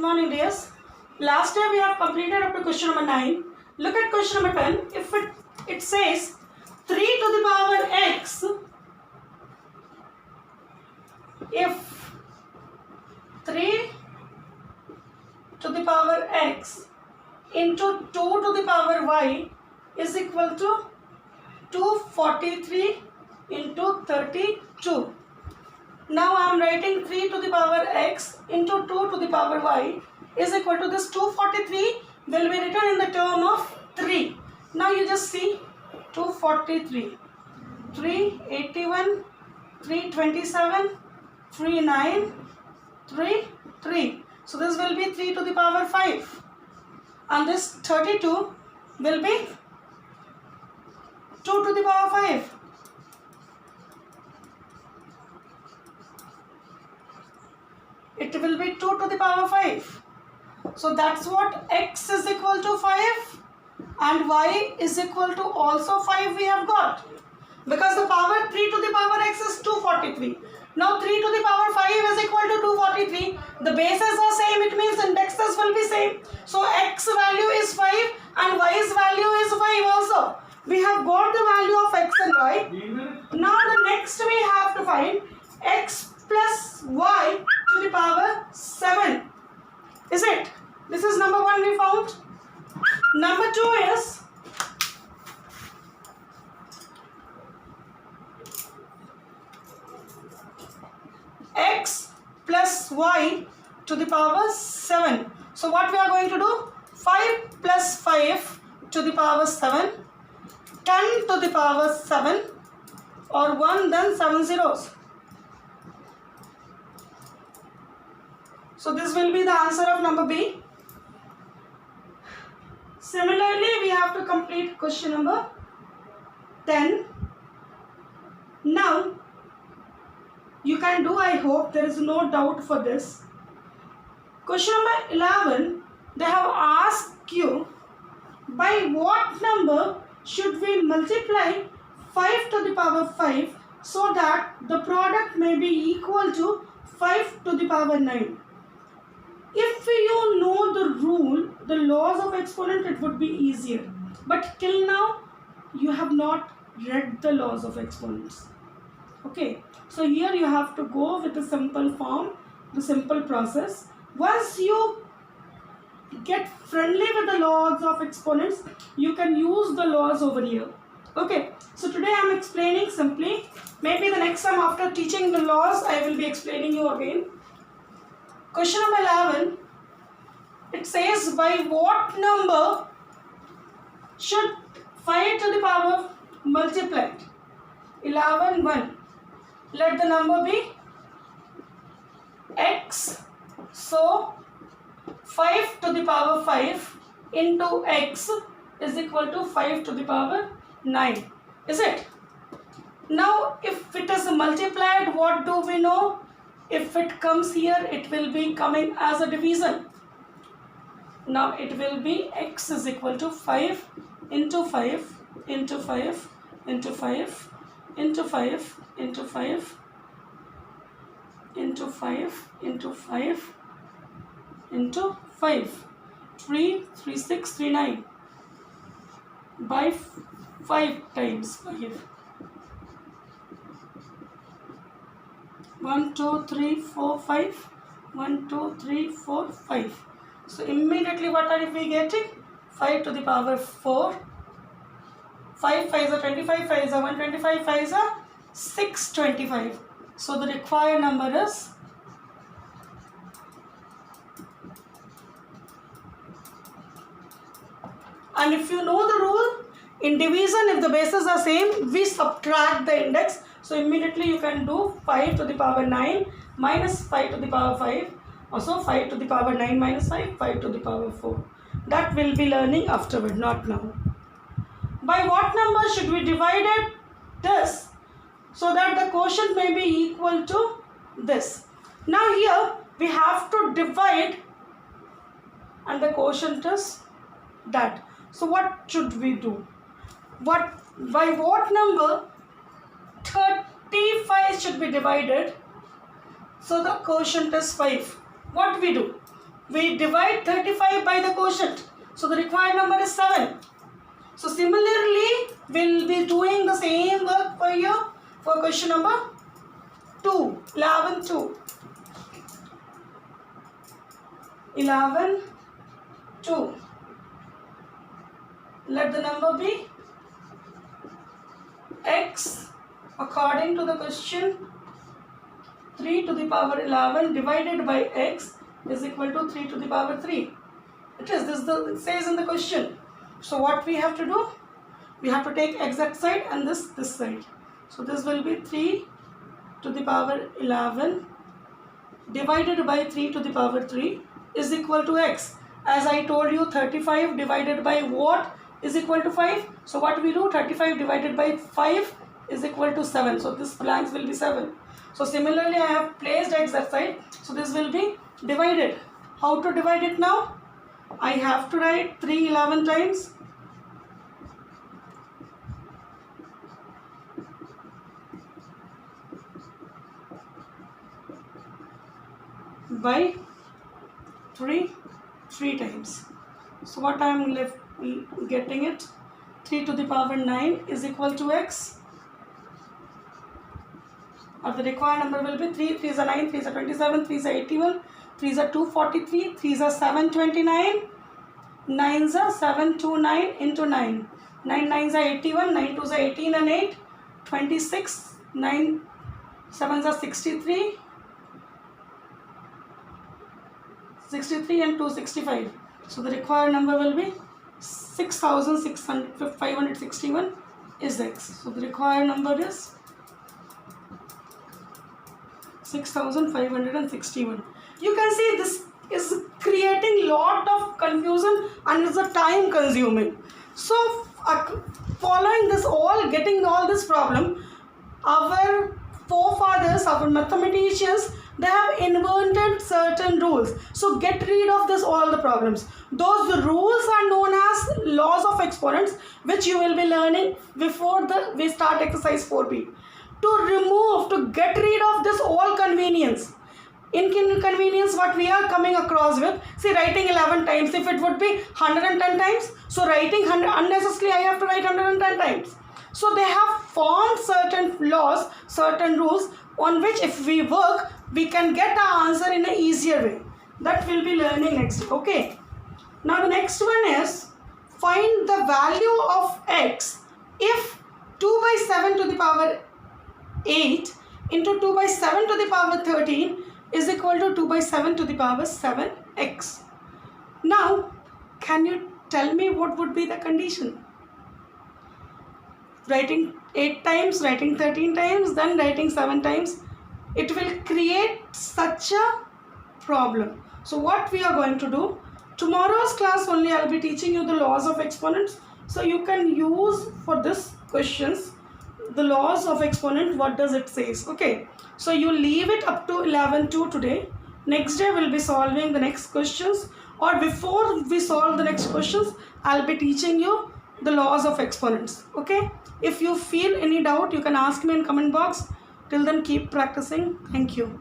morning, dears. Last time we have completed up to question number 9. Look at question number 10. If it says 3 to the power x, if 3 to the power x into 2 to the power y is equal to 243 into 32. Now I am writing 3 to the power x into 2 to the power y is equal to this 243 will be written in the term of 3. Now you just see 243, 381, 327, 39, 3. So this will be 3 to the power 5 and this 32 will be 2 to the power 5. It will be 2 to the power 5. So that's what x is equal to 5 and y is equal to also 5 we have got. Because the power 3 to the power x is 243. Now 3 to the power 5 is equal to 243. The bases are same, it means indexes will be same. So x value is 5 and y's value is 5 also. We have got the value of x and y. Now the next we have to find x plus y to the power 7. Is it? This is number 1 we found. Number 2 is x plus y to the power 7. So what we are going to do? 5 plus 5 to the power 7, 10 to the power 7 or 1 then 7 zeros. So this will be the answer of number B. Similarly, we have to complete question number 10. Now, you can do, I hope, there is no doubt for this. Question number 11, they have asked you, by what number should we multiply 5 to the power 5 so that the product may be equal to 5 to the power 9. If you know the rule, the laws of exponent, it would be easier. But till now, you have not read the laws of exponents. Okay, so here you have to go with the simple form, the simple process. Once you get friendly with the laws of exponents, you can use the laws over here. Okay, so today I am explaining simply. Maybe the next time after teaching the laws, I will be explaining you again. Question number 11, it says by what number should 5 to the power multiplied? 11, 1. Let the number be x. So 5 to the power 5 into x is equal to 5 to the power 9. Is it? Now if it is multiplied, what do we know? If it comes here, it will be coming as a division. Now it will be x is equal to 5 into 5 into 5 into 5 into 5 into 5 into 5 into 5 into 5. 3, 3, 6, 3, 9 by 5 times 5. 1, 2, 3, 4, 5. 1, 2, 3, 4, 5. So immediately what are we getting? 5 to the power 4. 5 5s are 25, 5s are 125, 5s are 625. So the required number is and if you know the rule, in division if the bases are same, we subtract the index. So immediately you can do 5 to the power 9 minus 5 to the power 5. Also 5 to the power 9 minus 5, 5 to the power 4. That will be learning afterward, not now. By what number should we divide this so that the quotient may be equal to this? Now here we have to divide and the quotient is that. So what should we do? By what number 35 should be divided so the quotient is 5? What we do? We divide 35 by the quotient. So the required number is 7. So similarly, we'll be doing the same work for you for question number 2. 11, 2. 11, 2. Let the number be x according to the question. 3 to the power 11 divided by x is equal to 3 to the power 3. It says in the question. So what we have to do? We have to take exact side and this side. So this will be 3 to the power 11 divided by 3 to the power 3 is equal to x. As I told you, 35 divided by what is equal to 5. So what we do? 35 divided by 5 is equal to 7. So this blanks will be 7. So similarly, I have placed exact side. So this will be divided. How to divide it now? I have to write 3 11 times. By 3 times. So what I am left getting it? 3 to the power 9 is equal to x. Or the required number will be 3 3s are 9, 3s are 27, 3s are 81, 3s are 243, 3s are 729, 9s are 729 into 9. 9 9s are 81, 9 2s are 18 and 8, 26, 9 7s are 63, 63 and 265. So the required number will be 6,561 is x. So the required number is 6,561. You can see this is creating lot of confusion and is a time consuming. So following this all, getting all this problem, our forefathers, our mathematicians, they have invented certain rules. So get rid of this all the problems. Those rules are known as laws of exponents, which you will be learning before we start exercise 4b. To get rid of this all inconvenience what we are coming across with. See, writing 11 times, if it would be 110 times, so writing unnecessarily I have to write 110 times. So they have formed certain laws, certain rules on which if we work, we can get our answer in an easier way. That we'll be learning next. Okay. Now the next one is find the value of x if 2 by 7 to the power 8 into 2 by 7 to the power 13 is equal to 2 by 7 to the power 7x. Now, can you tell me what would be the condition? Writing 8 times, writing 13 times, then writing 7 times, it will create such a problem. So what we are going to do, tomorrow's class only I will be teaching you the laws of exponents. So you can use for this questions the laws of exponent, what does it says. Okay, so you leave it up to 11:2 today. Next day we'll be solving the next questions, or before we solve the next questions, I'll be teaching you the laws of exponents. Okay, if you feel any doubt, you can ask me in comment box. Till then, keep practicing. Thank you.